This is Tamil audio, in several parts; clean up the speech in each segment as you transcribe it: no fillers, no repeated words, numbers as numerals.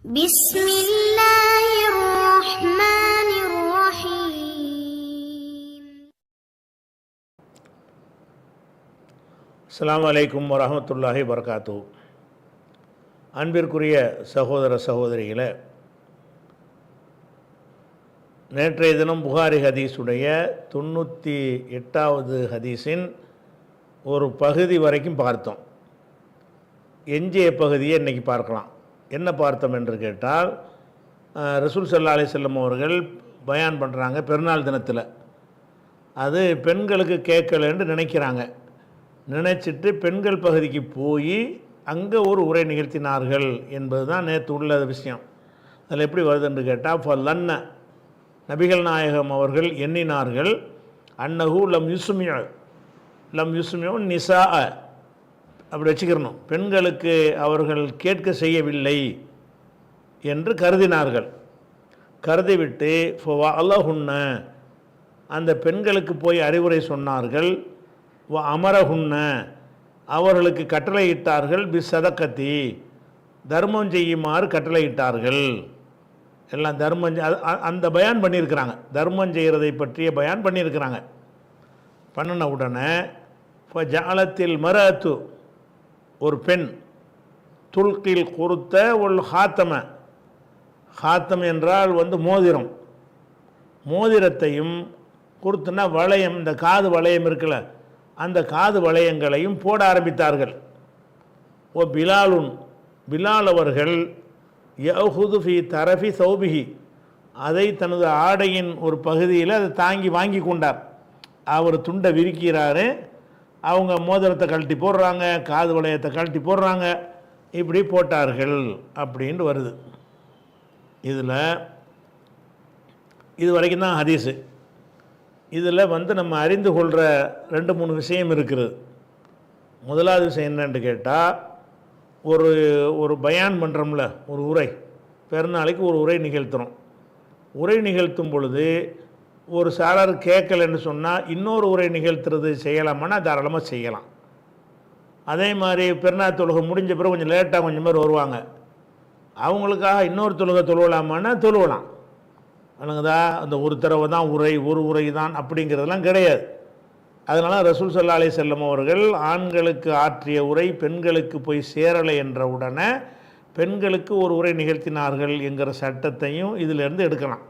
بسم الله الرحمن الرحيم. அஸ்ஸலாமு அலைக்கும் வரஹ்மத்துல்லாஹி வபரகாத்துஹு. அன்பிற்குரிய சகோதர சகோதரிகளே, நேற்றைய தினம் புகாரி ஹதீஸுடைய 98வது ஹதீஸின் ஒரு பகுதி வரைக்கும் பார்த்தோம். எஞ்சிய பகுதியை இன்றைக்கி பார்க்கலாம். என்ன பார்த்தோம் என்று கேட்டால், ரசூல் ஸல்லல்லாஹு அலைஹி வஸல்லம் அவர்கள் பயான் பண்ணுறாங்க பெருநாள் தினத்தில். அது பெண்களுக்கு கேட்கலன்னு நினைக்கிறாங்க. நினச்சிட்டு பெண்கள் பகுதிக்கு போய் அங்கே ஒரு உரை நிகழ்த்தினார்கள் என்பது தான் நேற்று உள்ள விஷயம். அதில் எப்படி வருதுன்னு கேட்டால், ஃபல்லன்ன நபிகள் நாயகம் அவர்கள் எண்ணினார்கள், அன்னஹு லம் யுஸ்மியு நிசா, அப்படி வச்சுக்கிறணும், பெண்களுக்கு அவர்கள் கேட்க செய்யவில்லை என்று கருதினார்கள். கருதிவிட்டு அல்லாஹுன்ன, அந்த பெண்களுக்கு போய் அறிவுரை சொன்னார்கள். அமரஹுன்ன, அவர்களுக்கு கட்டளையிட்டார்கள். சதக்கத்தி, தர்மம் செய்யுமாறு கட்டளையிட்டார்கள். எல்லாம் தர்மம் அந்த பயான் பண்ணியிருக்கிறாங்க. தர்மம் செய்கிறதை பற்றிய பயான் பண்ணியிருக்கிறாங்க. பண்ணின உடனே ஜாலத்தில் மரத்து, ஒரு பெண், துல்கில் குருத்த ஒரு ஹாத்தம, ஹாத்தம் என்றால் மோதிரம், மோதிரத்தையும், குருத்துனா வளையம், இந்த காது வளையம் இருக்குல்ல, அந்த காது வளையங்களையும் போட ஆரம்பித்தார்கள். ஓ பிலாலுன், பிலால் அவர்கள் யஹுது ஃபி தரஃபி சௌபிஹி, அதை தனது ஆடையின் ஒரு பகுதியில் அதை தாங்கி வாங்கி கொண்டார். அவர் துண்டை விரிக்கிறாரு, அவங்க மோதிரத்தை கழட்டி போடுறாங்க, காது வளையத்தை கழட்டி போடுறாங்க, இப்படி போட்டார்கள் அப்படின்ட்டு வருது. இதில் இது வரைக்கும் தான் ஹதீஸு. இதில் நம்ம அறிந்து கொள்கிற 2-3 விஷயம் இருக்கிறது. முதலாவது விஷயம் என்னன்னு கேட்டால், ஒரு பயான் பண்ணுறோம்ல, ஒரு உரை, பெருநாளைக்கு ஒரு உரை நிகழ்த்துகிறோம். உரை நிகழ்த்தும் பொழுது ஒரு சாரார் கேட்கலன்னு சொன்னால் இன்னொரு உரை நிகழ்த்துறது செய்யலாமான்னா தாராளமாக செய்யலாம். அதே மாதிரி பெருநாள் தொழுகை முடிஞ்ச பிறகு கொஞ்சம் லேட்டாக கொஞ்சம் பேர் வருவாங்க, அவங்களுக்காக இன்னொரு தொழுகை தொழுவலாமான்னா தொழுவலாம். அணுங்கதா, அந்த ஒரு தடவை தான் உரை, ஒரு உரை தான் அப்படிங்கிறதெல்லாம் கிடையாது. அதனால் ரசூல் ஸல்லல்லாஹு அலைஹி வஸல்லம் அவர்கள் ஆண்களுக்கு ஆற்றிய உரை பெண்களுக்கு போய் சேரலை என்ற உடனே பெண்களுக்கு ஒரு உரை நிகழ்த்தினார்கள் என்கிற சட்டத்தையும் இதிலிருந்து எடுக்கலாம்.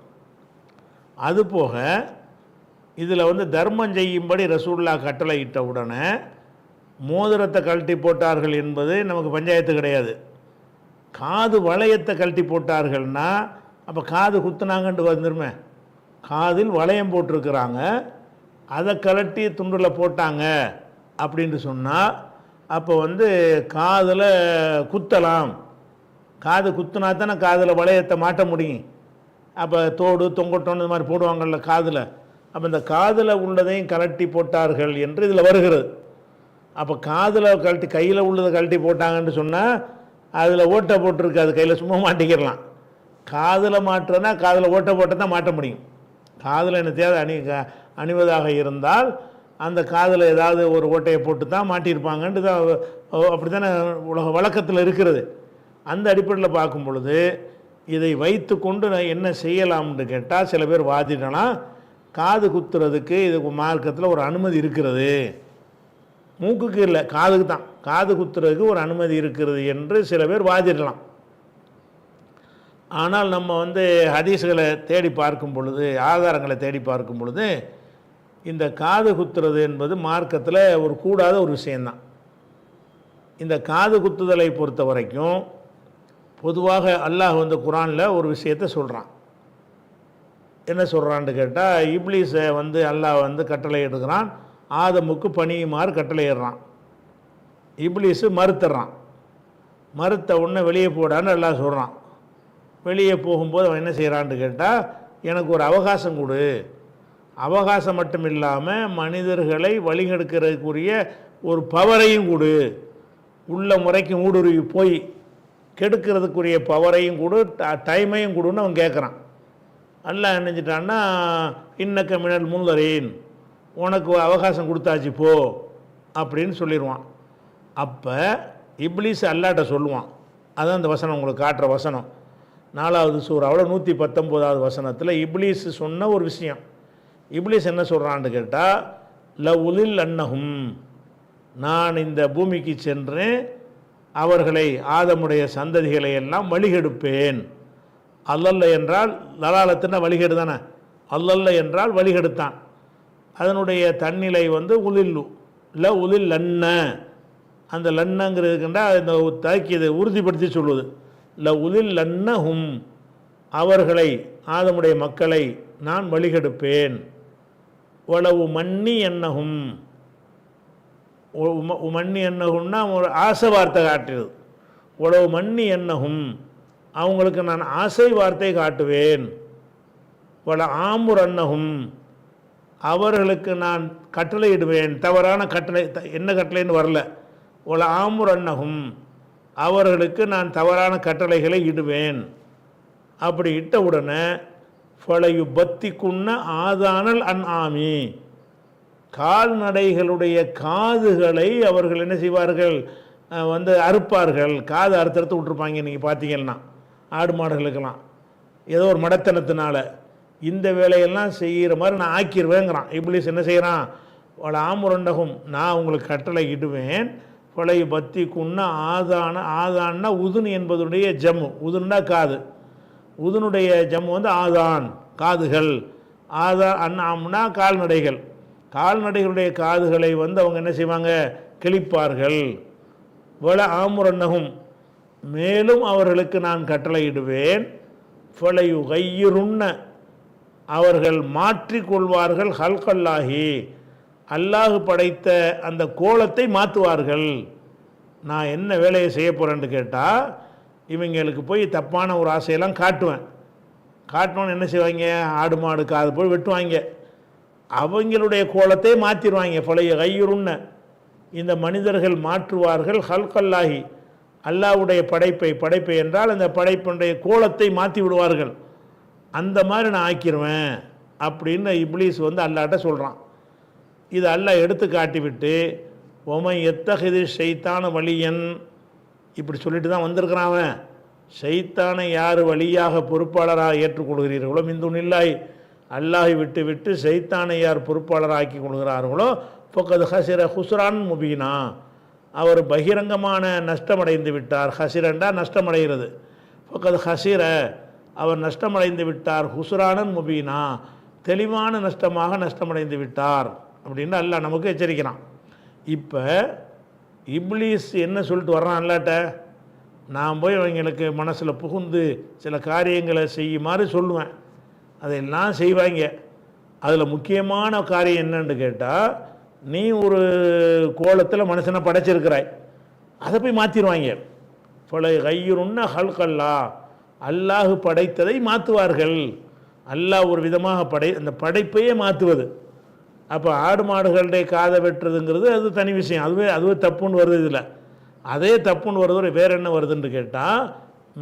அதுபோக இதில் தர்மம் செய்யும்படி ரசூலுல்லாஹ் கட்டளை இட்ட உடனே மோதிரத்தை கழட்டி போட்டார்கள் என்பது நமக்கு பஞ்சாயத்து கிடையாது. காது வளையத்தை கழட்டி போட்டார்கள்னா அப்போ காது குத்துனாங்கன்ட்டு வந்துருமே. காதில் வளையம் போட்டிருக்கிறாங்க, அதை கழட்டி துண்டில் போட்டாங்க அப்படின்ட்டு சொன்னால் அப்போ காதில் குத்தலாம். காது குத்துனா தானே காதில் வளையத்தை மாட்ட முடியும். அப்போ தோடு தொங்கட்டோன்னு இது மாதிரி போடுவாங்கள்ல காதில், அப்போ இந்த காதில் உள்ளதையும் கழட்டி போட்டார்கள் என்று இதில் வருகிறது. அப்போ காதில் கழட்டி, கையில் உள்ளதை கழட்டி போட்டாங்கன்னு சொன்னால் அதில் ஓட்டை போட்டிருக்கு, அது கையில் சும்மா மாட்டிக்கிடலாம். காதில் மாட்டுறதுனா காதில் ஓட்டை போட்டால் தான் மாட்ட முடியும். காதில் என்ன தேவை அணிவதாக இருந்தால் அந்த காதில் ஏதாவது ஒரு ஓட்டையை போட்டு தான் மாட்டியிருப்பாங்கன்ட்டு தான், அப்படி தானே உலக வழக்கத்தில் இருக்கிறது. அந்த அடிப்படையில் பார்க்கும் பொழுது இதை வைத்து கொண்டு நான் என்ன செய்யலாம்னு கேட்டால், சில பேர் வாதிடலாம், காது குத்துறதுக்கு இதுக்கு மார்க்கத்தில் ஒரு அனுமதி இருக்கிறது, மூக்குக்கு இல்லை காதுக்கு தான், காது குத்துறதுக்கு ஒரு அனுமதி இருக்கிறது என்று சில பேர் வாதிடலாம். ஆனால் நம்ம ஹதீஸ்களை தேடி பார்க்கும் பொழுது, ஆதாரங்களை தேடி பார்க்கும் பொழுது, இந்த காது குத்துறது என்பது மார்க்கத்தில் ஒரு கூடாத ஒரு விஷயந்தான். இந்த காது குத்துதலை பொறுத்த வரைக்கும் பொதுவாக அல்லாஹ் குர்ஆனில் ஒரு விஷயத்தை சொல்கிறான். என்ன சொல்கிறான்னு கேட்டால், இப்லீஸை அல்லாஹ் கட்டளை எடுக்கிறான், ஆதமுக்கு பணியுமாறு கட்டளையிடுறான். இப்லீஸு மறுத்துறான். மறுத்த உடனே வெளியே போடான்னு எல்லாம் சொல்கிறான். வெளியே போகும்போது அவன் என்ன செய்கிறான்னு கேட்டால், எனக்கு ஒரு அவகாசம் கொடு, அவகாசம் மட்டும் இல்லாமல் மனிதர்களை வழிகெடுக்கிறதுக்குரிய ஒரு பவரையும் கொடு, உள்ள முறைக்கு ஊடுருவி போய் கெடுக்கிறதுக்குரிய பவரையும் கொடு, டைமையும் கொடுன்னு அவன் கேட்குறான். அல்லாஹ் நினைச்சிட்டான்னா, இன்னக்க மினல் முன்தரீன், உனக்கு அவகாசம் கொடுத்தாச்சு போ அப்படின்னு சொல்லிடுவான். அப்போ இப்லீஸ் அல்லாட்ட சொல்லுவான். அதுதான் அந்த வசனம் உங்களுக்கு காட்டுற வசனம். 4வது சூறாவில் 119வது வசனத்தில் இப்லீஸ் சொன்ன ஒரு விஷயம். இப்லீஸ் என்ன சொல்கிறான்னு கேட்டால், லவுலில் அன்னஹும், நான் இந்த பூமிக்கு சென்று அவர்களை ஆதமுடைய சந்ததிகளை எல்லாம் வழிகெடுப்பேன். அல்லல்ல என்றால் லலாலத்தின வழிகேடு தானே, அல்லல்ல என்றால் வழிகெடுத்தான். அதனுடைய தன்னிலை உலில்லு ல உலில் லன்ன, அந்த லன்னங்கிறதுக்குண்டா இந்த தாக்கியதை உறுதிப்படுத்தி சொல்லுவது. ல உலில் லன்னஹும், அவர்களை ஆதமுடைய மக்களை நான் வழிகெடுப்பேன். உளவு மன்னி என்னகும், மன்னி என்னகும்னா ஒரு ஆசை வார்த்தை காட்டுறது. உளவு மன்னி என்னகும், அவங்களுக்கு நான் ஆசை வார்த்தை காட்டுவேன். வள ஆமுர் அன்னகும், அவர்களுக்கு நான் கட்டளையிடுவேன். தவறான கட்டளை, என்ன கட்டளைன்னு வரல. வள ஆமுர் அன்னகும், அவர்களுக்கு நான் தவறான கட்டளைகளை இடுவேன். அப்படி இட்ட உடனே ஃபலையு பத்திக்குன்ன ஆதானல் அன் ஆமி, கால்நடைகளுடைய காதுகளை அவர்கள் என்ன செய்வார்கள், அறுப்பார்கள். காது அறுத்தறுத்து விட்டுருப்பாங்க. நீங்கள் பார்த்தீங்கன்னா ஆடு மாடுகளுக்கெல்லாம் ஏதோ ஒரு மடத்தனத்தினால இந்த வேலையெல்லாம் செய்கிற மாதிரி நான் ஆக்கிடுவேங்கிறான். இப்லீஸ் என்ன செய்கிறான், அவளை ஆமுரண்டகும், நான் உங்களுக்கு கட்டளை இடுவேன். பழைய பத்திக்குன்ன ஆதான்னா உதுன் என்பதுடைய ஜம்மு, உதுன்னா காது, உதுனுடைய ஜம்மு ஆதான் காதுகள். அண்ணாம்னா கால்நடைகள், கால்நடைகளுடைய காதுகளை அவங்க என்ன செய்வாங்க, கிழிப்பார்கள். வள ஆமுரன்னகும், மேலும் அவர்களுக்கு நான் கட்டளையிடுவேன். ஃபலையு கையிருன்ன, அவர்கள் மாற்றிக்கொள்வார்கள். ஹல்கல்லாஹி, அல்லாஹு படைத்த அந்த கோலத்தை மாற்றுவார்கள். நான் என்ன வேலையை செய்ய போகிறேன்னு கேட்டால், இவங்களுக்கு போய் தப்பான ஒரு ஆசையெல்லாம் காட்டணுன்னு என்ன செய்வாங்க, ஆடு மாடு காது போய் வெட்டுவாங்க. அவங்களுடைய கோலத்தை மாற்றிடுவாங்க. ஃபலைய கையுருன்ன, இந்த மனிதர்கள் மாற்றுவார்கள். ஹல்கல்லாஹி, அல்லாஹ்வுடைய படைப்பை என்றால் அந்த படைப்புடைய கோலத்தை மாற்றி விடுவார்கள். அந்த மாதிரி நான் ஆக்கிடுவேன் அப்படின்னு இப்லீஸ் அல்லாஹ்ட்ட சொல்கிறான். இது அல்லாஹ் எடுத்து காட்டிவிட்டு, ஒமை எத்தகைது ஷைத்தான வலியன், இப்படி சொல்லிட்டு தான் வந்திருக்கிறான் அவன். ஷைத்தானை யார் வழியாக பொறுப்பாளராக ஏற்றுக்கொள்கிறீர்களோ, மிந்துனில்லாய், அல்லாஹை விட்டு ஷைத்தானை யார் பொறுப்பாளராக ஆக்கி கொள்கிறார்களோ, ஃபக்கத் ஹசிர ஹுஸ்ரான் முபீனா, அவர் பகிரங்கமான நஷ்டமடைந்து விட்டார். ஹசிரண்டா நஷ்டமடைகிறது. ஃபக்கத் ஹசிர, அவர் நஷ்டமடைந்து விட்டார். ஹுஸ்ரானன் முபீனா, தெளிவான நஷ்டமாக நஷ்டமடைந்து விட்டார் அப்படின்னு அல்லாஹ் நமக்கு எச்சரிக்கிறான். இப்போ இப்லீஸ் என்ன சொல்லிட்டு வர்றான் அல்லாட்ட, நான் போய் அவங்களுக்கு மனசில் புகுந்து சில காரியங்களை செய்யுமாறு சொல்லுவேன். அதையெல்லாம் செய்வாங்க. அதில் முக்கியமான காரியம் என்னன்னு கேட்டால், நீ ஒரு கோலத்தில் மனுஷனை படைச்சிருக்கிறாய், அதை போய் மாற்றிடுவாங்க. ஃபலை கையுருன்ன ஹல்கல்லா, அல்லாஹு படைத்ததை மாற்றுவார்கள். அல்லாஹ் ஒரு விதமாக அந்த படைப்பையே மாற்றுவது. அப்போ ஆடு மாடுகளுடைய காதை வெட்டுறதுங்கிறது அது தனி விஷயம். அதுவே தப்புன்னு வருது. இதில் அதே தப்புன்னு வருது. வேறு என்ன வருதுன்னு கேட்டால்,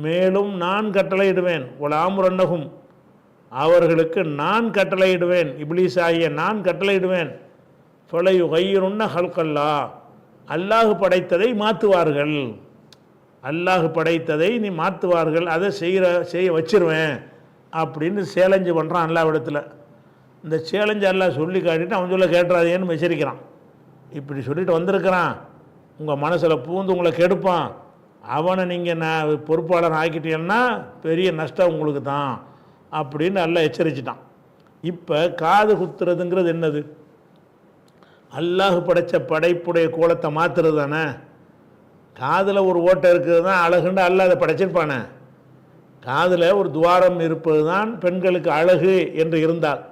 மேலும் நான் கட்டளையிடுவேன். ஒரு ஆமுரன்னகும், அவர்களுக்கு நான் கட்டளையிடுவேன். இப்லீஸ் ஆகிய நான் கட்டளையிடுவேன். ஃபலையு கையுருன்ன ஹல்கல்லா, அல்லாஹு படைத்ததை மாற்றுவார்கள். அல்லாஹு படைத்ததை நீ மாற்றுவார்கள், அதை செய்ய வச்சிருவேன் அப்படின்னு சேலஞ்சு பண்ணுறான் அல்லாஹ்விடத்தில். இந்த சேலஞ்சு அல்லாஹ் சொல்லி காட்டிட்டு அவன் சொல்ல கேட்டுறாதேன்னு எச்சரிக்கிறான். இப்படி சொல்லிட்டு வந்திருக்கிறான், உங்கள் மனசில் பூந்து உங்களை கெடுப்பான். அவனை நீங்கள் நான் பொறுப்பாளர் ஆக்கிட்டீங்கன்னா பெரிய நஷ்டம் உங்களுக்கு தான் அப்படின்னு அல்லாஹ் எச்சரிச்சிட்டான். இப்போ காது குத்துறதுங்கிறது என்னது? அல்லாஹ் படைத்த படைப்புடைய கோலத்தை மாற்றுறது தானே. காதில் ஒரு ஓட்டை இருக்கிறது தான் அழகுன்னு அல்லாஹ் அதை படைச்சிருப்பானே. காதில் ஒரு துவாரம் இருப்பது தான் பெண்களுக்கு அழகு என்று இருந்தால்,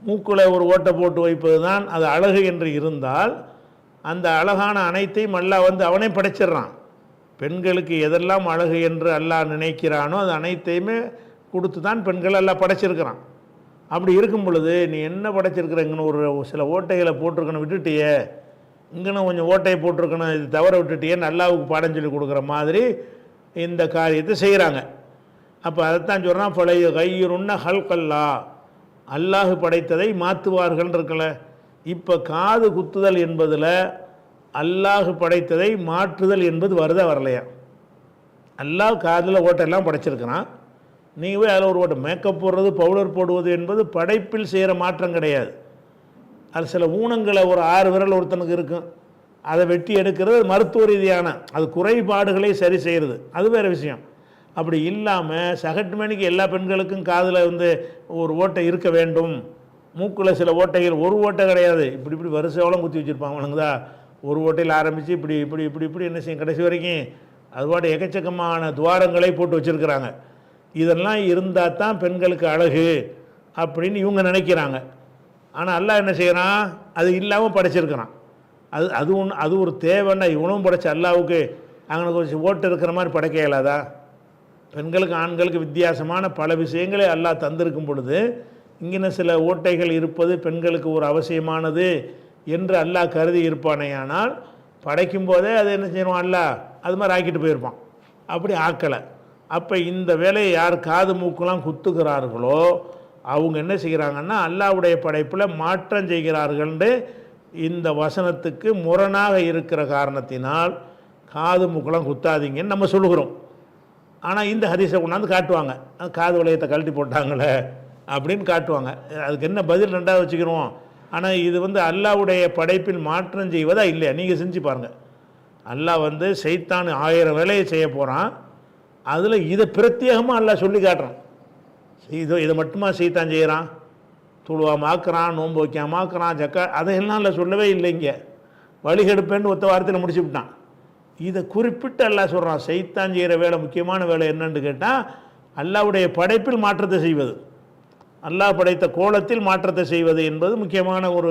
மூக்கில் ஒரு ஓட்டை போட்டு வைப்பது தான் அது அழகு என்று இருந்தால், அந்த அழகான அனைத்தையும் அல்லாஹ் அவனே படைச்சிட்றான். பெண்களுக்கு எதெல்லாம் அழகு என்று அல்லாஹ் நினைக்கிறானோ அது அனைத்தையுமே கொடுத்து தான் பெண்கள் எல்லாம் படைச்சிருக்கிறான். அப்படி இருக்கும் பொழுது நீ என்ன படைச்சிருக்கிற, இங்கன்னு ஒரு சில ஓட்டைகளை போட்டிருக்கணும், விட்டுட்டியே, இங்கன்னு கொஞ்சம் ஓட்டையை போட்டிருக்கணும், இது தவற விட்டுட்டியேன்னு அல்லாஹ்வுக்கு பாடம் சொல்லி கொடுக்குற மாதிரி இந்த காரியத்தை செய்கிறாங்க. அப்போ அதைத்தான் சொல்கிறான், ஃபலைய கையுருன்ன ஹல்கல்லா, அல்லாஹு படைத்ததை மாற்றுவார்கள் இருக்கல. இப்போ காது குத்துதல் என்பதில் அல்லாஹு படைத்ததை மாற்றுதல் என்பது வருதா வரலையா? அல்லாஹ் காதில் ஓட்டெல்லாம் படைச்சிருக்கிறான். நீங்கள் போய் அதில் ஒரு ஓட்டை மேக்கப் போடுறது பவுடர் போடுவது என்பது படைப்பில் செய்கிற மாற்றம் கிடையாது. அது சில ஊனங்களை ஒரு 6 விரல் ஒருத்தனுக்கு இருக்கும், அதை வெட்டி எடுக்கிறது மருத்துவ ரீதியான அது குறைபாடுகளை சரி செய்கிறது, அது வேறு விஷயம். அப்படி இல்லாமல் சகட்டுமணிக்கு எல்லா பெண்களுக்கும் காதில் ஒரு ஓட்டை இருக்க வேண்டும், மூக்கில் சில ஓட்டைகள் ஒரு ஓட்டை கிடையாது, இப்படி இப்படி வரிசையோളം குத்தி வச்சுருப்பாங்க அவனுக்குதா. ஒரு ஓட்டையில் ஆரம்பித்து இப்படி இப்படி இப்படி இப்படி என்ன செய்யும் கடைசி வரைக்கும் அதுபாடு எக்கச்சக்கமான துவாரங்களை போட்டு வச்சுருக்கிறாங்க. இதெல்லாம் இருந்தால் தான் பெண்களுக்கு அழகு அப்படின்னு இவங்க நினைக்கிறாங்க. ஆனால் அல்லாஹ் என்ன செய்கிறான், அது இல்லாமல் படைச்சிருக்கிறான். அது ஒரு தேவைன்னா இவனும் படைச்ச அல்லாவுக்கு அவங்களுக்கு கொஞ்சம் ஓட்டு இருக்கிற மாதிரி படைக்க இயலாதா? பெண்களுக்கு ஆண்களுக்கு வித்தியாசமான பல விஷயங்களை அல்லாஹ் தந்திருக்கும் பொழுது இங்கின சில ஓட்டைகள் இருப்பது பெண்களுக்கு ஒரு அவசியமானது என்று அல்லாஹ் கருதி இருப்பானேயானால் படைக்கும் போதே அதை என்ன செய்யணும், அல்லாஹ் அது மாதிரி ஆக்கிட்டு போயிருப்பான். அப்படி ஆக்கலை. அப்போ இந்த வேலையை யார் காது மூக்கெல்லாம் குத்துக்கிறார்களோ அவங்க என்ன செய்கிறாங்கன்னா அல்லாஹ்வுடைய படைப்பில் மாற்றம் செய்கிறார்கள்னு இந்த வசனத்துக்கு முரணாக இருக்கிற காரணத்தினால் காது மூக்கெல்லாம் குத்தாதீங்கன்னு நம்ம சொல்லுகிறோம். ஆனால் இந்த ஹதீஸை கொண்டாந்து காட்டுவாங்க, காது வளையத்தை கழட்டி போட்டாங்களே அப்படின்னு காட்டுவாங்க. அதுக்கு என்ன பதில் ரெண்டாவது வச்சுக்கிறோம். ஆனால் இது அல்லாஹ்வுடைய படைப்பில் மாற்றம் செய்வதா இல்லையா? நீங்கள் செஞ்சு பாருங்கள். அல்லாஹ் சைத்தான் 1000 வேலையை செய்ய போகிறான், அதில் இதை பிரத்யேகமாக அல்லாஹ் சொல்லி காட்டுறான். இதை மட்டுமா சைத்தான் செய்கிறான்? துழுவாமல் ஆக்குறான், நோன்பு வைக்காமல் ஆக்குறான், ஜக்கா அதையெல்லாம் இல்லை சொல்லவே இல்லைங்க. வழிகெடுப்பேன்னு ஒத்த வாரத்தில் முடிச்சு விட்டான். இதை குறிப்பிட்டு அல்லாஹ் சொல்கிறான். சைத்தான் செய்கிற வேலை முக்கியமான வேலை என்னன்னு கேட்டால் அல்லாஹ்வுடைய படைப்பில் மாற்றத்தை செய்வது, அல்லாஹ் படைத்த கோலத்தில் மாற்றத்தை செய்வது என்பது முக்கியமான ஒரு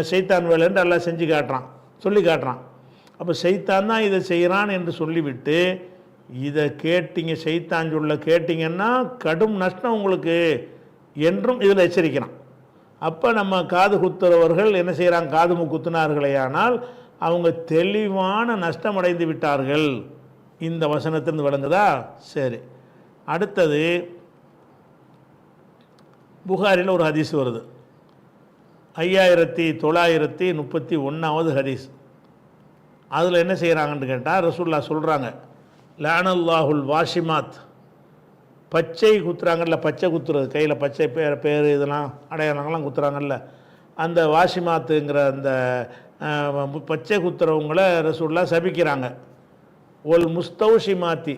சைத்தான் வேலை என்று அல்லாஹ் செஞ்சு காட்டுறான், சொல்லி காட்டுறான். அப்போ சைத்தான் தான் இதை செய்கிறான் என்று சொல்லிவிட்டு இதை கேட்டீங்க, சைத்தான் சொல்ல கேட்டிங்கன்னா கடும் நஷ்டம் உங்களுக்கு என்றும் இதில் எச்சரிக்கிறான். அப்போ நம்ம காது குத்துறவர்கள் என்ன செய்கிறாங்க, காது குத்துனார்களே ஆனால் அவங்க தெளிவான நஷ்டம் அடைந்து விட்டார்கள். இந்த வசனத்திலிருந்து விளங்குதா? சரி, அடுத்தது புகாரில் ஒரு ஹதீஸ் வருது, 5931வது ஹதீஸ். அதில் என்ன செய்கிறாங்கன்னு கேட்டால் ரசூலுல்லாஹ் சொல்கிறாங்க, லானல்லாஹுல் வாஷிமாத், பச்சை குத்துறாங்கல்ல, பச்சை குத்துறது கையில் பச்சை பேர் இதெல்லாம் அடையாளங்கள்லாம் குத்துறாங்கல்ல, அந்த வாஷிமாத்துங்கிற அந்த பச்சை குத்துறவங்களை ரசூலுல்லாஹ் சபிக்கிறாங்க. ஒல் முஸ்தௌஷிமாத்தி,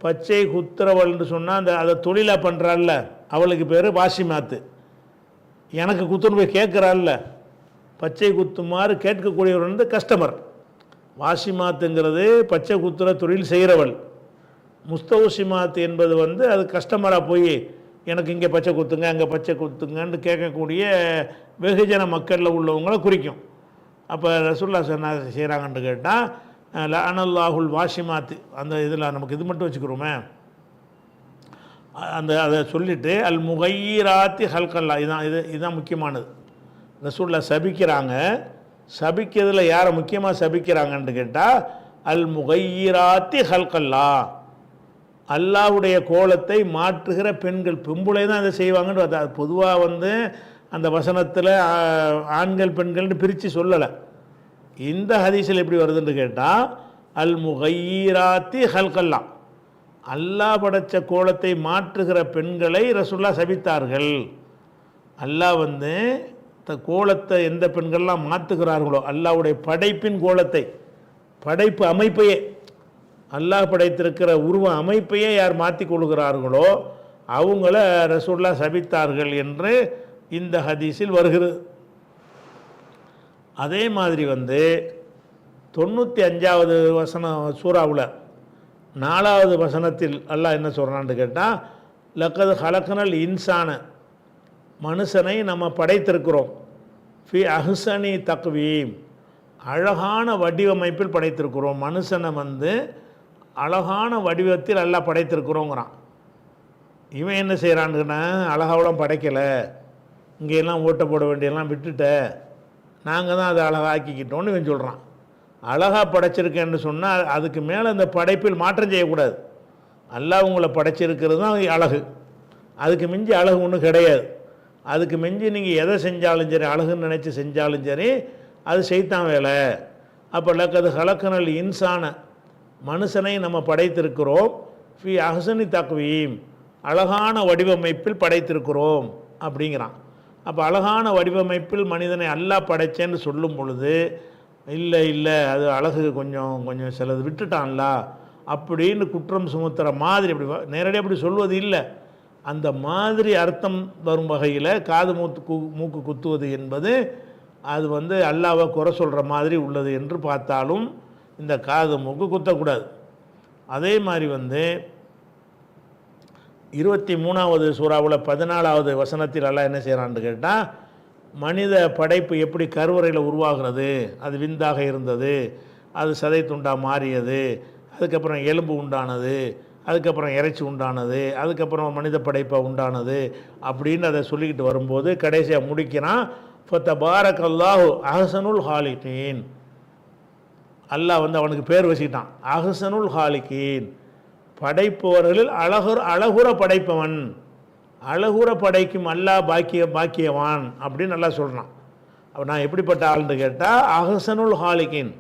பச்சை குத்துறவள்னு சொன்னால் அதை தொழிலாக பண்ணுறாள்ல அவளுக்கு பேர் வாஷிமாத்து. எனக்கு குத்துன்னு போய் கேட்குறாள்ல, பச்சை குத்துமாறு கேட்கக்கூடியவர் கஸ்டமர். வாஷிமாத்துங்கிறது பச்சை குத்துற தொழில் செய்கிறவள். முஸ்தௌஷிமாத் என்பது அது கஸ்டமராக போய் எனக்கு இங்கே பச்சை குத்துங்க அங்கே பச்சை குத்துங்கன்னு கேட்கக்கூடிய வெகுஜன மக்களில் உள்ளவங்களை குறிக்கும். அப்போ ரசூலுல்லாஹ் சொன்ன செய்கிறாங்கன்னு கேட்டால் லஅனல்லாஹுல் வாஷிமாத்து, அந்த இதில் நமக்கு இது மட்டும் வச்சுக்கிறோமே, அதை சொல்லிவிட்டு அல் முகையிராத்தி ஹல்கல்லா, இதுதான் முக்கியமானது. ரசூலுல்லாஹ் சபிக்கிறாங்க. சபிக்கிறதுல யாரை முக்கியமாக சபிக்கிறாங்கன்னு கேட்டால் அல் முகையிராத்தி ஹல்கல்லா, அல்லாஹ்வுடைய கோலத்தை மாற்றுகிற பெண்கள், பெம்புளை தான் அதை செய்வாங்கன்னு. அது பொதுவாக அந்த வசனத்தில் ஆண்கள் பெண்கள்னு பிரித்து சொல்லலை. இந்த ஹதீஸில் எப்படி வருதுன்னு கேட்டால் அல் முகையிராத்தி ஹல்கல்லா, அல்லாஹ் படைத்த கோலத்தை மாற்றுகிற பெண்களை ரசூலுல்லாஹ் சபித்தார்கள். அல்லாஹ் கோலத்தை எந்த பெண்கள்லாம் மாற்றுகிறார்களோ, அல்லாஹ்வுடைய படைப்பின் கோலத்தை, படைப்பு அமைப்பையே, அல்லாஹ் படைத்திருக்கிற உருவ அமைப்பையே யார் மாற்றி கொள்கிறார்களோ அவங்கள ரசூலுல்லாஹ் சபித்தார்கள் என்று இந்த ஹதீஸில் வருகிறது. அதே மாதிரி 95வது வசனம் சூராவில் 4வது வசனத்தில் அல்லாஹ் என்ன சொல்கிறான்னு கேட்டால் லக்கது ஹலக்கனல் இன்சான, மனுஷனை நம்ம படைத்திருக்கிறோம், ஃபி அஹ்சனி தக்வீம், அழகான வடிவமைப்பில் படைத்திருக்கிறோம். மனுஷனை அழகான வடிவத்தில் அல்லாஹ் படைத்திருக்கிறோங்கிறான். இவன் என்ன செய்கிறான்னு, அழகாவெல்லாம் படைக்கலை, இங்கெல்லாம் ஓட்ட போட வேண்டியெல்லாம் விட்டுட்ட, நாங்கள் தான் அதை அழகாக்கிக்கிட்டோன்னு இவன் சொல்கிறான். அழகாக படைச்சிருக்கேன்னு சொன்னால் அதுக்கு மேலே அந்த படைப்பில் மாற்றம் செய்யக்கூடாது. அல்லாஹ் உங்களை படைச்சிருக்கிறது தான் அழகு, அதுக்கு மிஞ்சி அழகு ஒன்றும் கிடையாது. அதுக்கு மிஞ்சி நீங்கள் எதை செஞ்சாலும் சரி, அழகுன்னு நினச்சி செஞ்சாலும் சரி, அது சைத்தான் வேலை. அப்போ லக்கது ஹலக்கனல் இன்சான, மனுஷனை நம்ம படைத்திருக்கிறோம், ஃபி அஹ்சனி தக்வீம், அழகான வடிவமைப்பில் படைத்திருக்கிறோம் அப்படிங்கிறான். அப்போ அழகான வடிவமைப்பில் மனிதனை அல்லாஹ் படைச்சேன்னு சொல்லும் பொழுது இல்லை இல்லை அது அழகு கொஞ்சம் கொஞ்சம் சிலது விட்டுட்டான்ல அப்படின்னு குற்றம் சுமத்துற மாதிரி அப்படி நேரடியாக அப்படி சொல்வது இல்லை. அந்த மாதிரி அர்த்தம் வரும் வகையில் காது மூக்கு குத்துவது என்பது அது அல்லாஹ்வை குறை சொல்கிற மாதிரி உள்ளது என்று பார்த்தாலும் இந்த காது மூக்கு குத்தக்கூடாது. அதே மாதிரி 23வது சூறாவில் 14வது வசனத்தில் அல்லாஹ் என்ன செய்கிறான்னு கேட்டால், மனித படைப்பு எப்படி கருவறையில் உருவாகிறது, அது விந்தாக இருந்தது, அது சதை துண்டாக மாறியது, அதுக்கப்புறம் எலும்பு உண்டானது, அதுக்கப்புறம் இறைச்சி உண்டானது, அதுக்கப்புறம் மனித படைப்பை உண்டானது அப்படின்னு அதை சொல்லிக்கிட்டு வரும்போது கடைசியாக முடிக்கிறான், ஃபதபாரக்கல்லாஹு அஹ்ஸனுல் ஹாலிகீன். அல்லாஹ் அவனுக்கு பேர் வச்சுக்கிட்டான் அஹ்ஸனுல் ஹாலிகீன், படைப்பவர்களில் அழகுற படைப்பவன், அழகுற படைக்கும் அல்லாஹ் பாக்கியவான் அப்படின்னு நல்லா சொல்கிறான். அப்போ நான் எப்படிப்பட்ட ஆள்னு கேட்டால் அஹ்ஸனுல் ஹாலிகீன்,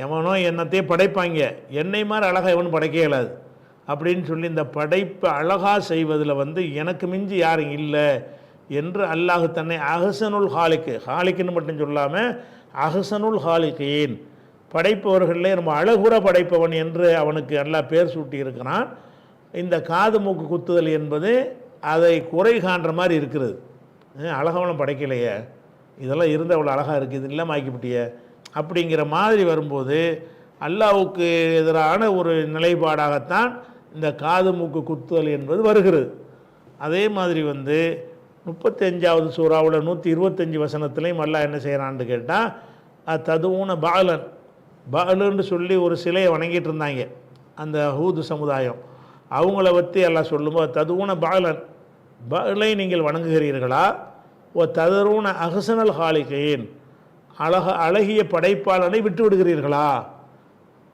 எவனோ என்னத்தையும் படைப்பாங்க, என்னை மாதிரி அழகாக எவனும் படைக்க இயலாது அப்படின்னு சொல்லி இந்த படைப்பை அழகாக செய்வதில் எனக்கு மிஞ்சி யாரும் இல்லை என்று அல்லாஹ் தன்னை அஹ்ஸனுல் ஹாலிக்குன்னு மட்டும் சொல்லாமல் அஹ்ஸனுல் ஹாலிகீன், படைப்பவர்களிலே ரொம்ப அழகுற படைப்பவன் என்று அவனுக்கு அல்லாஹ் பேர் சூட்டி இருக்கிறான். இந்த காது மூக்கு குத்துதல் என்பது அதை குறை காண்ற மாதிரி இருக்கிறது. அழகவனம் படைக்கலையே, இதெல்லாம் இருந்து அவ்வளோ அழகாக இருக்குது, இது இல்லாமல் ஆக்கிவிட்டிய அப்படிங்கிற மாதிரி வரும்போது அல்லாஹ்வுக்கு எதிரான ஒரு நிலைப்பாடாகத்தான் இந்த காது மூக்கு குத்துதல் என்பது வருகிறது. அதே மாதிரி 35வது சூறாவில் 125 வசனத்துலேயும் அல்லாஹ் என்ன செய்கிறான்னு கேட்டால், ததுவுன பாலன்னு சொல்லி ஒரு சிலையை வணங்கிட்டு இருந்தாங்க அந்த ஹூது சமுதாயம். அவங்கள பற்றி எல்லாம் சொல்லும்போது ததுவுன பாலை நீங்கள் வணங்குகிறீர்களா, ஓ ததருன அஹ்ஸனல் ஹாலிகீன், அழகிய படைப்பாளனை விட்டு விடுகிறீர்களா.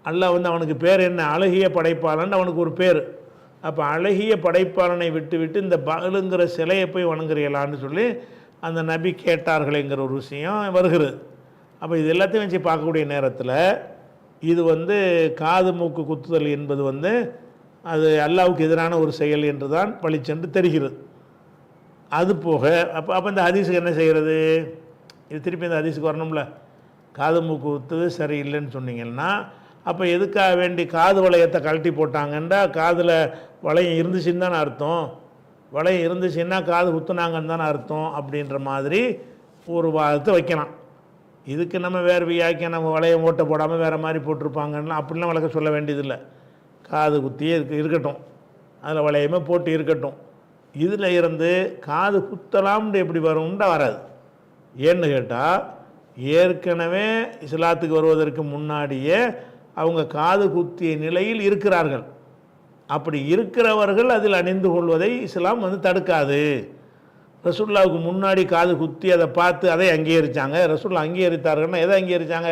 அல்லாஹ் அவனுக்கு பேர் என்ன, அழகிய படைப்பாளன் அவனுக்கு ஒரு பேர். அப்போ அழகிய படைப்பாளனை விட்டு இந்த பாலுங்கிற சிலையை போய் வணங்குறீங்களான்னு சொல்லி அந்த நபி கேட்டார்களேங்கிற ஒரு விஷயம் வருகிறது. அப்போ இது எல்லாத்தையும் வச்சு பார்க்கக்கூடிய நேரத்தில் இது காது மூக்கு குத்துதல் என்பது அது அல்லாஹ்வுக்கு எதிரான ஒரு செயல் என்று தான் பழிச்சென்று தெரிகிறது. அது போக அப்போ இந்த ஹதீஸுக்கு என்ன செய்கிறது, இது திருப்பி இந்த ஹதீஸுக்கு வரணும்ல. காது மூக்கு குத்துது சரியில்லைன்னு சொன்னீங்கன்னா அப்போ எதுக்காக வேண்டி காது வளையத்தை கழட்டி போட்டாங்கன்னா காதில் வளையம் இருந்துச்சுன்னு தானே அர்த்தம், வளையம் இருந்துச்சுன்னா காது குத்துனாங்கன்னு தானே அர்த்தம் அப்படின்ற மாதிரி ஒரு வாதத்தை வைக்கலாம். இதுக்கு நம்ம வேறு வியாக்கியம் வளையம் ஓட்ட போடாமல் வேறு மாதிரி போட்டிருப்பாங்கன்னா அப்படிலாம் வழக்க சொல்ல வேண்டியதில்லை. காது குத்தியே இருக்கட்டும், அதில் வளையமே போட்டு இருக்கட்டும். இதில் இருந்து காது குத்தலாம்னு எப்படி வரும்னு வராது. ஏன்னு கேட்டால் ஏற்கனவே இஸ்லாத்துக்கு வருவதற்கு முன்னாடியே அவங்க காது குத்திய நிலையில் இருக்கிறார்கள். அப்படி இருக்கிறவர்கள் அதில் அணிந்து கொள்வதை இஸ்லாம் தடுக்காது. ரசூலுல்லாவுக்கு முன்னாடி காது குத்தி அதை பார்த்து அதை அங்கீகரித்தாங்க. ரசூலுல்லா அங்கீகரித்தார்கள்னா எதை அங்கீகரித்தாங்க,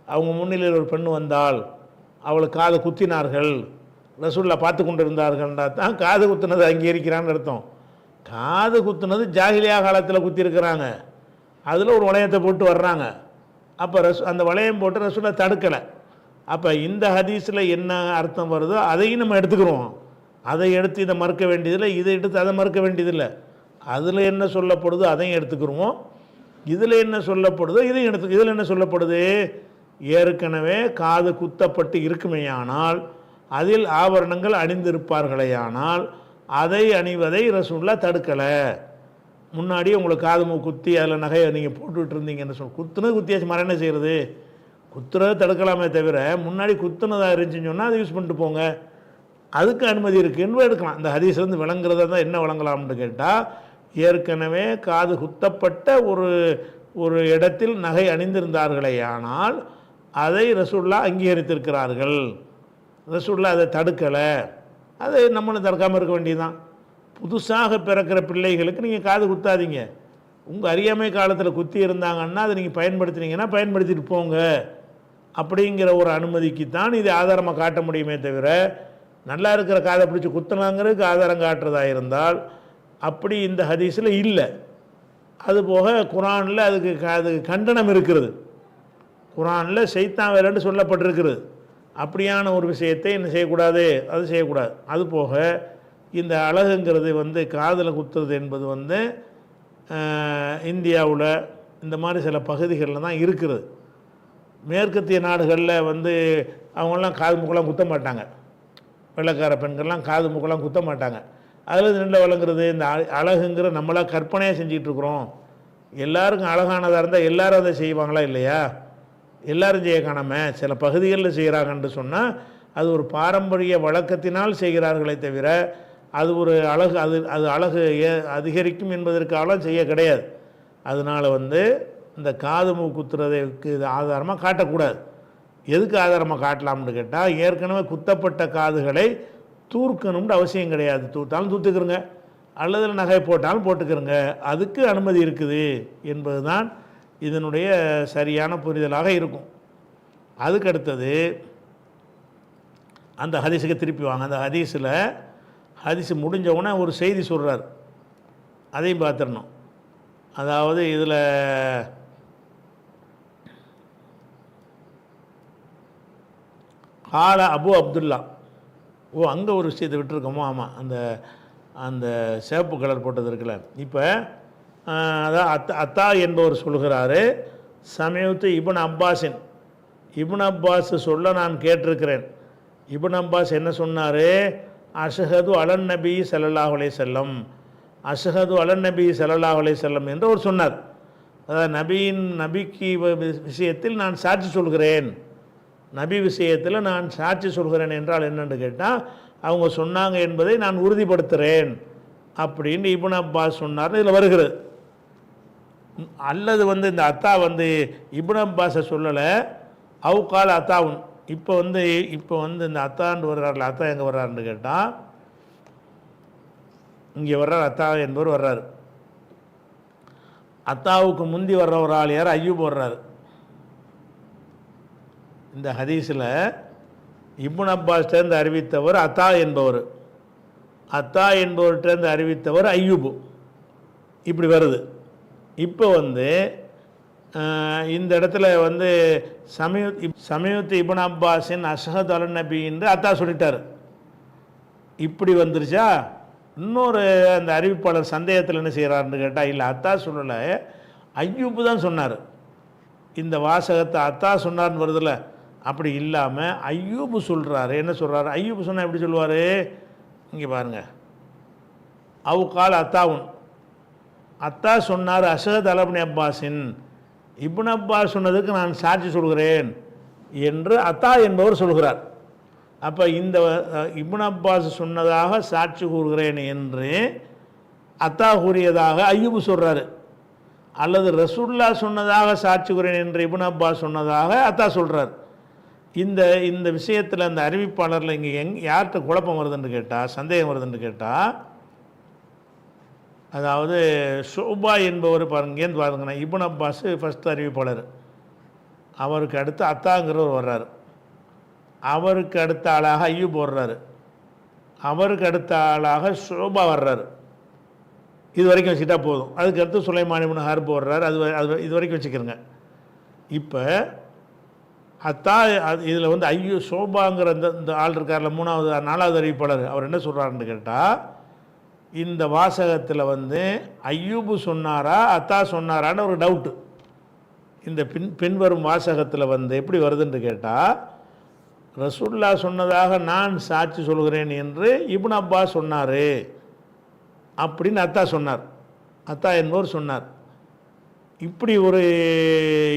அவங்க முன்னிலையில் ஒரு பெண் வந்தால் அவளுக்கு காது குத்தினார்கள், ரசூலுல்லா பார்த்து கொண்டு இருந்தார்கள்னா தான் காது குத்துனதை அங்கீகரிக்கிறான்னு அர்த்தம். காது குத்துனது ஜாகிலியா காலத்தில் குத்திருக்கிறாங்க, அதில் ஒரு வளையத்தை போட்டு வர்றாங்க. அப்போ அந்த வளையம் போட்டு ரசூலுல்லா தடுக்கலை. அப்போ இந்த ஹதீஸில் என்ன அர்த்தம் வருதோ அதையும் நம்ம எடுத்துக்கிறோம். அதை எடுத்து இதை மறுக்க வேண்டியதில்லை, இதை எடுத்து அதை மறுக்க வேண்டியதில்லை. அதில் என்ன சொல்லப்படுதோ அதையும் எடுத்துக்கிடுவோம், இதில் என்ன சொல்லப்படுதோ இதையும் இதில் என்ன சொல்லப்படுது, ஏற்கனவே காது குத்தப்பட்டு இருக்குமேயானால் அதில் ஆபரணங்கள் அணிந்திருப்பார்களேயானால் அதை அணிவதை ரசூலுல்லாஹ் தடுக்கலை. முன்னாடி உங்களுக்கு காது மூக்கு குத்தி அதில் நகையை நீங்கள் போட்டுக்கிட்டு இருந்தீங்கன்னு குத்துனது குத்தியாச்சு மரம் என்ன செய்கிறது, குத்துறதை தடுக்கலாமே தவிர முன்னாடி குத்துனதாக இருந்துச்சுன்னு சொன்னால் அதை யூஸ் பண்ணிட்டு போங்க, அதுக்கு அனுமதி இருக்குன்னு எடுக்கலாம். இந்த ஹதீஸ்லேருந்து விளங்குறத தான் என்ன விளங்கலாம்னு கேட்டால், ஏற்கனவே காது குத்தப்பட்ட ஒரு இடத்தில் நகை அணிந்திருந்தார்களேயானால் அதை ரசூலுல்லாஹ் அங்கீகரித்திருக்கிறார்கள், ரசூலுல்லாஹ் அதை தடுக்கலை. அதை நம்மளும் தடுக்காமல் இருக்க வேண்டியதுதான். புதுசாக பிறக்கிற பிள்ளைகளுக்கு நீங்கள் காது குத்தாதீங்க. உங்கள் அறியாமை காலத்தில் குத்தி இருந்தாங்கன்னா அதை நீங்கள் பயன்படுத்தினீங்கன்னா பயன்படுத்திட்டு போங்க அப்படிங்கிற ஒரு அனுமதிக்கு தான் இது ஆதாரமாக காட்ட முடியுமே தவிர, நல்லா இருக்கிற காதை பிடிச்சி குத்தினாங்கிறதுக்கு ஆதாரம் காட்டுறதா இருந்தால் அப்படி இந்த ஹதீஸில் இல்லை. அதுபோக குரானில் அதுக்கு கண்டனம் இருக்கிறது. குரானில் சைத்தான் வேலைன்னு சொல்லப்பட்டிருக்கிறது. அப்படியான ஒரு விஷயத்தை என்ன செய்யக்கூடாது, அது செய்யக்கூடாது. அதுபோக இந்த அழகுங்கிறது வந்து காதில் குத்துறது என்பது வந்து இந்தியாவில் இந்த மாதிரி சில பகுதிகளில் தான் இருக்குது. மேற்கத்திய நாடுகளில் வந்து அவங்களாம் காது மூக்கெல்லாம் குத்த மாட்டாங்க. வெள்ளைக்கார பெண்கள்லாம் காது மூக்கெல்லாம் குத்த மாட்டாங்க. அதில் நின்று வழங்குறது இந்த அழகுங்கிற நம்மளாக கற்பனையாக செஞ்சிகிட்ருக்குறோம். எல்லாருக்கும் அழகானதாக இருந்தால் எல்லோரும் அதை செய்வாங்களா இல்லையா? எல்லோரும் செய்ய காணாமல் சில பகுதிகளில் செய்கிறாங்கன்னு சொன்னால் அது ஒரு பாரம்பரிய வழக்கத்தினால் செய்கிறார்களே தவிர அது ஒரு அழகு அது அழகு அதிகரிக்கும் என்பதற்காக செய்ய கிடையாது. அதனால் வந்து இந்த காது மூக்கு குத்துறதுக்கு இது ஆதாரமாக காட்டக்கூடாது. எதுக்கு ஆதாரமாக காட்டலாம்னு கேட்டால், ஏற்கனவே குத்தப்பட்ட காதுகளை தூர்க்கணும்னு அவசியம் கிடையாது. தூத்தாலும் தூத்துக்கிறங்க, அல்லது நகை போட்டாலும் போட்டுக்கிறங்க, அதுக்கு அனுமதி இருக்குது என்பது தான் இதனுடைய சரியான புரிதலாக இருக்கும். அதுக்கு அடுத்தது அந்த ஹதீஸுக்கு திருப்பி வாங்க. அந்த ஹதீஸ் முடிஞ்சவுடனே ஒரு செய்தி சொல்கிறார், அதையும் பார்த்துடணும். அதாவது இதில் கால அபு அப்துல்லா, அங்கே ஒரு விஷயத்தை விட்டுருக்கோமோ, ஆமாம், அந்த சேப்பு கலர் போட்டது இருக்குல்ல. இப்போ அதான் அத்தா என்பவர் சொல்கிறாரு, சமயத்து இப்னு அப்பாஸின், இப்னு அப்பாஸ் சொல்ல நான் கேட்டிருக்கிறேன். இப்னு அப்பாஸ் என்ன சொன்னார்? அஷ்ஹது அலன் நபி ஸல்லல்லாஹு அலைஹி வஸல்லம், அஷ்ஹது அலன் நபி ஸல்லல்லாஹு அலைஹி வஸல்லம் என்று அவர் சொன்னார். அதாவது நபிக்கு விஷயத்தில் நான் சாட்சி சொல்கிறேன், நபி விஷயத்தில் நான் சாட்சி சொல்கிறேன் என்றால் என்னென்னு கேட்டால், அவங்க சொன்னாங்க என்பதை நான் உறுதிப்படுத்துகிறேன் அப்படின்னு இப்னு அப்பாஸ் சொன்னார்னு இதில் வருகிறது. அல்லது வந்து இந்த அத்தா வந்து இப்னு அப்பாஸை சொல்லலை, அவுகால் அத்தாவுன். இப்போ வந்து இந்த அத்தாண்டு வர்றாருல, அத்தா எங்கே வர்றாருன்னு கேட்டால், இங்கே வர்றார், அத்தா என்பவர் வர்றார். அத்தாவுக்கு முந்தி வர்ற ஒரு ஆள் யார்? ஐயூப் வர்றார். இந்த ஹதீஸில் இப்னு அப்பாஸ்டேருந்து அறிவித்தவர் அத்தா என்பவர், அத்தா என்பவர்கிட்டேருந்து அறிவித்தவர் ஐயூப், இப்படி வருது. இப்போ வந்து இந்த இடத்துல வந்து சமயத்து இப்னு அப்பாஸின் அஷ்ஹது அலன் நபி என்று அத்தா சொல்லிட்டார். இப்படி வந்துருச்சா? இன்னொரு அந்த அறிவிப்பாளர் சந்தேகத்தில் என்ன செய்கிறாருன்னு கேட்டால், இல்லை அத்தா சொல்லலை, ஐயூப்பு தான் சொன்னார். இந்த வாசகத்தை அத்தா சொன்னார்னு வருதில்ல, அப்படி இல்லாமல் ஐயூப்பு சொல்கிறாரு. என்ன சொல்கிறாரு? ஐயூப்பு சொன்னால் எப்படி சொல்லுவார்? இங்கே பாருங்கள், அவுகால் அத்தாவுன், அத்தா சொன்னார் அஷ்ஹது அலா இப்னு அப்பாஸின், இப்னு அப்பாஸ் சொன்னதுக்கு நான் சாட்சி சொல்கிறேன் என்று அத்தா என்பவர் சொல்கிறார். அப்போ இந்த இப்னு அப்பாஸ் சொன்னதாக சாட்சி கூறுகிறேன் என்று அத்தா கூறியதாக ஐயூப் சொல்கிறாரு, அல்லது ரசூல்லா சொன்னதாக சாட்சி கூறுகிறேன் என்று இப்னு அப்பாஸ் சொன்னதாக அத்தா சொல்கிறார். இந்த விஷயத்தில் அந்த அறிவிப்பாளரில் இங்கே யார்கிட்ட குழப்பம் வருதுன்னு கேட்டால், சந்தேகம் வருதுன்னு கேட்டால், அதாவது ஷோபா என்பவர் இங்கேருந்து பாருங்கண்ணா, இப்னு அப்பாஸ் ஃபஸ்ட்டு அறிவிப்பாளர், அவருக்கு அடுத்து அத்தாங்கிறவர் வர்றார், அவருக்கு அடுத்த ஆளாக ஐயூப் வர்றாரு, அவருக்கு அடுத்த ஆளாக ஷோபா வர்றாரு. இது வரைக்கும் வச்சுக்கிட்டா போதும். அதுக்கு அடுத்து சுலைமான் இப்னு ஹர்ப் வர்றாரு. அது இது வரைக்கும் வச்சுக்கிறோங்க. இப்போ அத்தா இதில் வந்து ஷோபாங்கிற இந்த ஆள் இருக்கார்ல, நாலாவது அறிவிப்பாளர், அவர் என்ன சொல்கிறாருன்னு கேட்டால், இந்த வாசகத்தில் வந்து ஐயூபு சொன்னாரா அத்தா சொன்னாரான்னு ஒரு டவுட்டு. இந்த பின்வரும் வாசகத்தில் வந்து எப்படி வருதுன்னு கேட்டால், ரசூல்லா சொன்னதாக நான் சாட்சி சொல்கிறேன் என்று இப்னு அப்பாஸ் சொன்னார் அப்படின்னு அத்தா சொன்னார், அத்தா என்பவர் சொன்னார். இப்படி ஒரு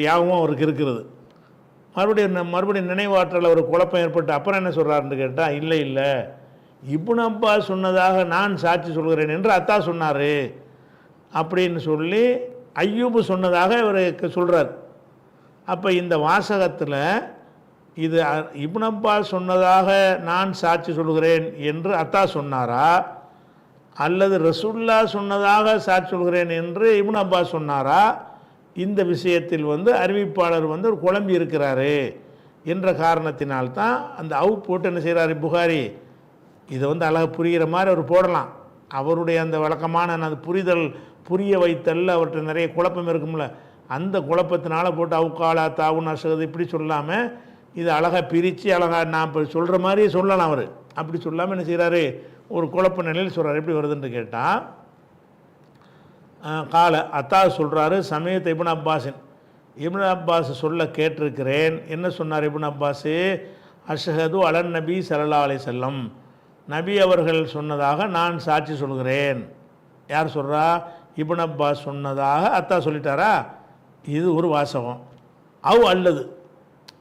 யாவும் அவருக்கு இருக்கிறது. மறுபடியும் நினைவாற்றல் ஒரு குழப்பம் ஏற்பட்டு அப்புறம் என்ன சொல்கிறாருன்னு கேட்டால், இல்லை இப்னு அப்பாஸ் சொன்னதாக நான் சாட்சி சொல்கிறேன் என்று அத்தா சொன்னார் அப்படின்னு சொல்லி ஐயூபு சொன்னதாக இவர் சொல்கிறார். அப்போ இந்த வாசகத்தில் இது இப்னு அப்பாஸ் சொன்னதாக நான் சாட்சி சொல்கிறேன் என்று அத்தா சொன்னாரா, அல்லது ரசூல்லா சொன்னதாக சாட்சி சொல்கிறேன் என்று இப்னு அப்பாஸ் சொன்னாரா? இந்த விஷயத்தில் வந்து அறிவிப்பாளர் வந்து ஒரு குழம்பி இருக்கிறாரு என்ற காரணத்தினால்தான் அந்த போட்டு என்ன செய்கிறாரு புகாரி, இதை வந்து அழகாக புரிகிற மாதிரி அவர் போடலாம். அவருடைய அந்த வழக்கமான அந்த புரிய வைத்தல் அவர்கிட்ட நிறைய குழப்பம் இருக்கும்ல, அந்த குழப்பத்தினால போட்டு அவுக்காலா தாவுன் அஷ்ஹது இப்படி சொல்லாமல் இது அழகாக பிரித்து அழகாக நான் இப்போ சொல்கிற மாதிரி சொல்லலாம். அவர் அப்படி சொல்லாமல் என்ன செய்கிறாரு, ஒரு குழப்ப நிலையில் சொல்கிறார். எப்படி வருதுன்னு கேட்டால், கால அத்தா சொல்கிறாரு, சமயத்தை இப்னு அப்பாஸின், இப்னு அப்பாஸ் சொல்ல கேட்டிருக்கிறேன். என்ன சொன்னார் இப்னு அப்பாஸு? அஷ்ஹது அலன் நபி ஸல்லல்லாஹு அலைஹி வஸல்லம், நபி அவர்கள் சொன்னதாக நான் சாட்சி சொல்கிறேன். யார் சொல்கிறா? இப்னு அப்பாஸ் சொன்னதாக அத்தா சொல்லிட்டாரா? இது ஒரு வாசகம். அவ் அல்லது,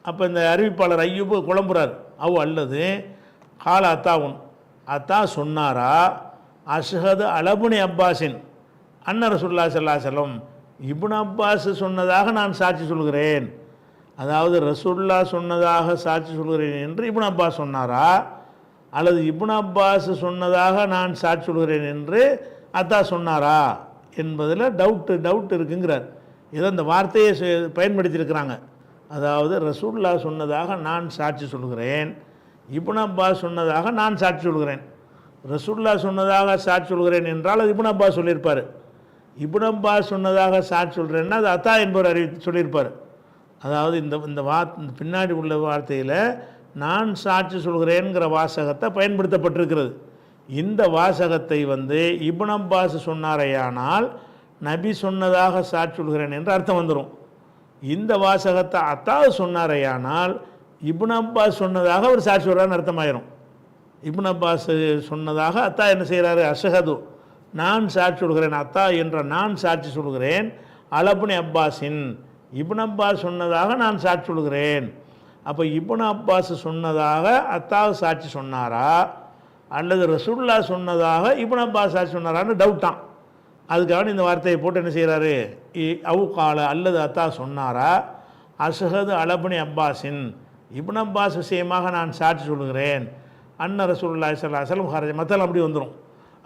அப்போ இந்த அறிவிப்பாளர் ஐயூபு குழம்புறார். அவ் அல்லது கால அத்தாவுன், அத்தா சொன்னாரா, அஷ்ஹது அலபுனி அப்பாஸின் அன்ன ரசூலுல்லாஹி ஸல்லல்லாஹு அலைஹி வஸல்லம், இப்னு அப்பாஸ் சொன்னதாக நான் சாட்சி சொல்கிறேன். அதாவது ரசூலுல்லாஹ் சொன்னதாக சாட்சி சொல்கிறேன் என்று இப்னு அப்பாஸ் சொன்னாரா, அல்லது இப்னு அப்பாஸ் சொன்னதாக நான் சாட்சி சொல்கிறேன் என்று அத்தா சொன்னாரா என்பதில் டவுட் இருக்குங்கிறார். இதை இந்த வார்த்தையை பயன்படுத்தியிருக்கிறாங்க. அதாவது ரசூலுல்லாஹ் சொன்னதாக நான் சாட்சி சொல்கிறேன், இப்னு அப்பாஸ் சொன்னதாக நான் சாட்சி சொல்கிறேன். ரசூலுல்லாஹ் சொன்னதாக சாட்சி சொல்கிறேன் என்றால் அது இப்னு அப்பாஸ் சொல்லியிருப்பார். இப்னு அப்பாஸ் சொன்னதாக சாட்சி சொல்கிறேன்னா அது அத்தா என்பவர் சொல்லியிருப்பார். அதாவது இந்த பின்னாடி உள்ள வார்த்தையில் நான் சாட்சி சொல்கிறேங்கிற வாசகத்தை பயன்படுத்தப்பட்டிருக்கிறது. இந்த வாசகத்தை இப்னு அப்பாஸ் சொன்னாரையானால் நபி சொன்னதாக சாட்சி சொல்கிறேன் என்று அர்த்தம் வந்துடும். இந்த வாசகத்தை அத்தா சொன்னாரையானால் இப்னு அப்பாஸ் சொன்னதாக அவர் சாட்சி சொல்கிறான்னு அர்த்தமாயிரும். இப்னு அப்பாஸ் சொன்னதாக அத்தா என்ன செய்கிறாரு? அஷ்ஹது, நான் சாட்சி சொல்கிறேன், அத்தா என்ற நான் சாட்சி சொல்கிறேன், அலபுனி அப்பாஸின், இப்னு அப்பாஸ் சொன்னதாக நான் சாட்சி சொல்கிறேன். அப்போ இப்னு அப்பாஸ் சொன்னதாக அத்தா சாட்சி சொன்னாரா, அல்லது ரசூலுல்லாஹ் சொன்னதாக இப்னு அப்பாஸ் சாட்சி சொன்னாரான்னு டவுட்டான். அதுக்காக இந்த வார்த்தையை போட்டு என்ன செய்கிறாரு? அவு கால, அல்லது அத்தா சொன்னாரா, அஷ்ஹது அலபுனி அப்பாஸின், இப்னு அப்பாஸ் விஷயமாக நான் சாட்சி சொல்கிறேன், அன்ன ரசூலுல்லாஹி ஸல்லல்லாஹு அலைஹி வஸல்லம் ஹரஜ மத்தல் அப்படி வந்துடும்.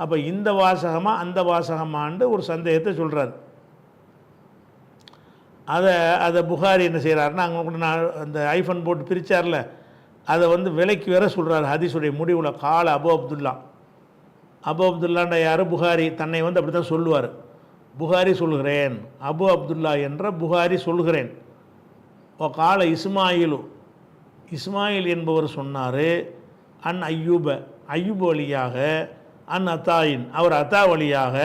அப்போ இந்த வாசகமாக அந்த வாசகமாண்டு ஒரு சந்தேகத்தை சொல்கிறார். அதை புகாரி என்ன செய்கிறாருன்னா, அங்கே கூட நான் அந்த ஐஃபன் போட்டு பிரித்தார்ல, அதை விலைக்கு வேற சொல்கிறார். ஹதீஸுடைய முடிவில் கால அபு அப்துல்லா, அபு அப்துல்லாண்ட யார்? புகாரி. தன்னை அப்படி தான் சொல்லுவார். புகாரி சொல்கிறேன், அபு அப்துல்லா என்ற புகாரி சொல்கிறேன். ஓ கால இஸ்மாயிலு, இஸ்மாயில் என்பவர் சொன்னார், அன் ஐயூப் வழியாக, அன் அத்தாயின், அவர் அத்தா வழியாக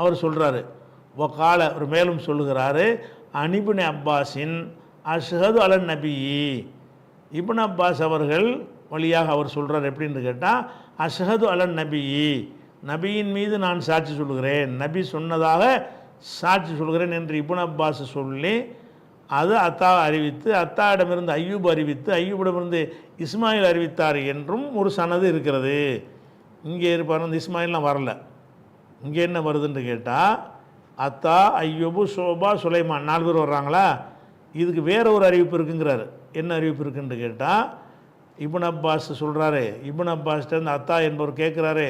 அவர் சொல்கிறாரு. ஓ கால, அவர் மேலும் சொல்லுகிறாரு, இப்னு அப்பாஸின் அஷ்ஹது அலன் நபி, இப்னு அப்பாஸ் அவர்கள் வழியாக அவர் சொல்கிறார். எப்படின்னு கேட்டால், அஷ்ஹது அலன் நபி, நபியின் மீது நான் சாட்சி சொல்கிறேன், நபி சொன்னதாக சாட்சி சொல்கிறேன் என்று இப்னு அப்பாஸ் சொல்லி அது அத்தா அறிவித்து, அத்தாவிடமிருந்து ஐயூப் அறிவித்து, ஐயூபிடமிருந்து இஸ்மாயில் அறிவித்தார் என்றும் ஒரு சனது இருக்கிறது. இங்கே இருப்பார், அந்த இஸ்மாயில்லாம் வரல. இங்கே என்ன வருதுன்னு கேட்டால், அத்தா, ஐயூபு, ஷோபா, சுலைமான் 4 பேர் வர்றாங்களா. இதுக்கு வேற ஒரு அறிவிப்பு இருக்குங்கிறாரு. என்ன அறிவிப்பு இருக்குன்னு கேட்டால், இப்னு அப்பாஸ் சொல்கிறாரு, இப்னு அப்பாஸ்கிட்டேருந்து அத்தா என்பவர் கேட்குறாரு,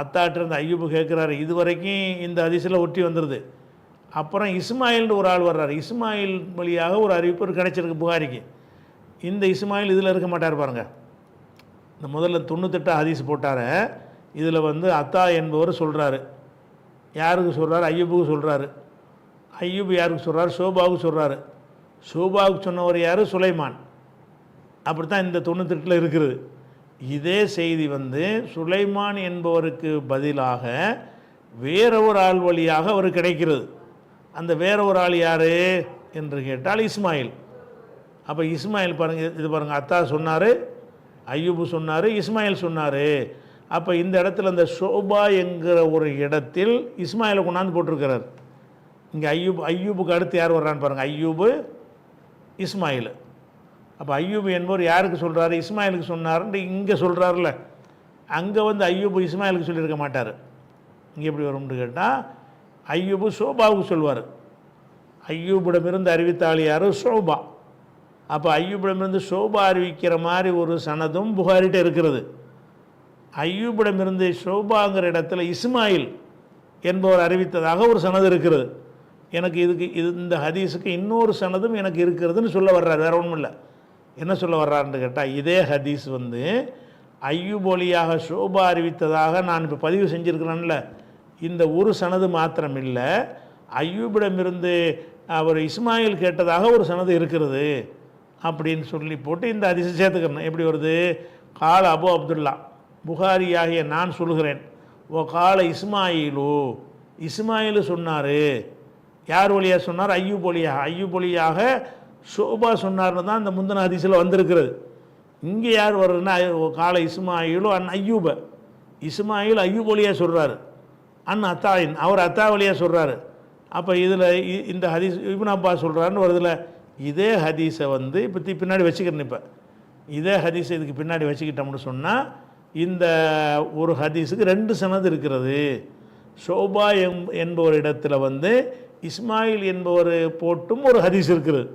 அத்தாட்டிருந்து ஐயூபு கேட்குறாரு. இது வரைக்கும் இந்த ஹதீஸில் ஒட்டி வந்துடுது. அப்புறம் இஸ்மாயில்னு ஒரு ஆள் வர்றாரு. இஸ்மாயில் வழியாக ஒரு அறிவிப்பு கிடைச்சிருக்கு புகாரிக்கு. இந்த இஸ்மாயில் இதில் இருக்க மாட்டார் பாருங்க. இந்த முதல்ல 98 ஹதீஸ் போட்டார். இதில் அத்தா என்பவர் சொல்கிறாரு. யாருக்கு சொல்கிறாரு? ஐயூபுக்கு சொல்கிறாரு. ஐயூப் யாருக்கு சொல்கிறாரு? ஷோபாவுக்கு சொல்கிறாரு. ஷோபாவுக்கு சொன்னவர் யார்? சுலைமான். அப்படித்தான் இந்த 98 இருக்கிறது. இதே செய்தி சுலைமான் என்பவருக்கு பதிலாக வேற ஒரு ஆள் வழியாக அவர் கிடைக்கிறது. அந்த வேற ஒரு ஆள் யார் என்று கேட்டால் இஸ்மாயில். அப்போ இஸ்மாயில் பாருங்கள், இது பாருங்கள், அத்தா சொன்னார், ஐயூபு சொன்னார், இஸ்மாயில் சொன்னார். அப்போ இந்த இடத்துல அந்த ஷோபா என்கிற ஒரு இடத்தில் இஸ்மாயிலை கொண்டாந்து போட்டிருக்கிறார். இங்கே ஐயூபுக்கு அடுத்து யார் வர்றான்னு பாருங்கள், ஐயூபு, இஸ்மாயில். அப்போ ஐயூபு என்பவர் யாருக்கு சொல்கிறாரு? இஸ்மாயிலுக்கு சொன்னார்ன்ட்டு இங்கே சொல்கிறாருல்ல. அங்கே ஐயூபு இஸ்மாயிலுக்கு சொல்லியிருக்க மாட்டார். இங்கே எப்படி வரும்னு கேட்டால், ஐயூபு ஷோபாவுக்கு சொல்வார். ஐயூபிடமிருந்து அறிவித்தாள் யார்? ஷோபா. அப்போ ஐயூபிடமிருந்து ஷோபா அறிவிக்கிற மாதிரி ஒரு சனதும் புகாரிட்ட இருக்கிறது. ஐயூபிடமிருந்து ஷோபாங்கிற இடத்துல இஸ்மாயில் என்பவர் அறிவித்ததாக ஒரு சனது இருக்கிறது. எனக்கு இந்த ஹதீஸுக்கு இன்னொரு சனதும் எனக்கு இருக்கிறதுன்னு சொல்ல வர்றார். வேறு ஒன்றும் இல்லை. என்ன சொல்ல வர்றாருன்னு கேட்டால், இதே ஹதீஸ் ஐயூப் வழியாக ஷோபா அறிவித்ததாக நான் இப்போ பதிவு செஞ்சுருக்கிறேன்ல, இந்த ஒரு சனது மாத்திரம் இல்லை, ஐயூபிடமிருந்து அவர் இஸ்மாயில் கேட்டதாக ஒரு சனது இருக்கிறது அப்படின்னு சொல்லி போட்டு இந்த ஹதீஸை சேர்த்துக்கணும். எப்படி வருது? கால அபு அப்துல்லா, புகாரியாகிய நான் சொல்கிறேன். ஓ கால இஸ்மாயிலு, இஸ்மாயிலு சொன்னார். யார் வழியாக சொன்னார்? ஐயூப் வழியாக. ஐயூப் வழியாக ஷோபா சொன்னார்னு தான் இந்த முந்தின ஹதீஸில் வந்திருக்கிறது. இங்கே யார் வர்றதுன்னா கால இஸ்மாயிலு அன் ஐயூப, இஸ்மாயில் ஐயூப் வழியாக சொல்கிறாரு. அன் அத்தாயின், அவர் அத்தா வழியாக சொல்கிறாரு. அப்போ இதில் இந்த ஹதீஸ் இப்னு அப்பாஸ் சொல்கிறாருன்னு வருதில்ல, இதே ஹதீஸை வந்து இப்போ பின்னாடி வச்சுக்கிறேன். இப்போ இதே ஹதீஸை இதுக்கு பின்னாடி வச்சுக்கிட்டோம்னு சொன்னால் இந்த ஒரு ஹதீஸுக்கு 2 சனது இருக்கிறது. ஷோபா என்பவர் இடத்துல வந்து இஸ்மாயில் என்பவர் போட்டும் ஒரு ஹதீஸ் இருக்கிறது,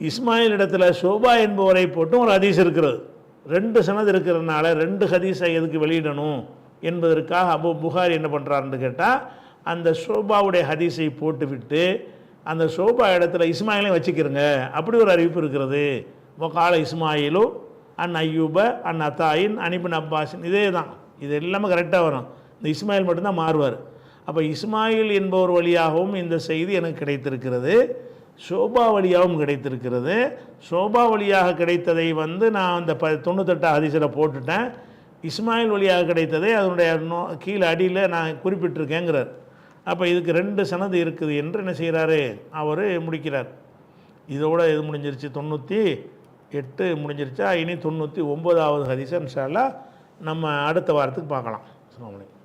இஸ்மாயில் இடத்துல ஷோபா என்பவரை போட்டும் ஒரு ஹதீஸ் இருக்கிறது. 2 சனது இருக்கிறதுனால 2 ஹதீஸை எதுக்கு வெளியிடணும் என்பதற்காக அபு புகாரி என்ன பண்ணுறாருன்னு கேட்டால், அந்த ஷோபாவுடைய ஹதீஸை போட்டுவிட்டு அந்த ஷோபா இடத்துல இஸ்மாயிலையும் வச்சுக்கிறங்க, அப்படி ஒரு அறிவிப்பு இருக்கிறது. கால இஸ்மாயிலு அன் ஐயூப அன் அத்தாயின் அனிபின் அப்பாஸின், இதே தான், இது எல்லாமே கரெக்டாக வரும். இந்த இஸ்மாயில் மட்டும்தான் மாறுவார். அப்போ இஸ்மாயில் என்பவர் வழியாகவும் இந்த செய்தி எனக்கு கிடைத்திருக்கிறது, ஷோபா வழியாகவும் கிடைத்திருக்கிறது. ஷோபா வழியாக கிடைத்ததை வந்து நான் அந்த 98 ஹதீஸில் போட்டுட்டேன். இஸ்மாயில் வழியாக கிடைத்ததை அதனுடைய கீழே அடியில் நான் குறிப்பிட்டிருக்கேங்கிறார். அப்போ இதுக்கு 2 சனது இருக்குது என்று என்ன செய்கிறாரு, அவர் முடிக்கிறார். இதோட இது முடிஞ்சிருச்சு, 98 முடிஞ்சிருச்சா. இனி 99வது ஹதீஸை இன்ஷா அல்லாஹ் நம்ம அடுத்த வாரத்துக்கு பார்க்கலாம். அஸ்ஸலாமு அலைக்கும்.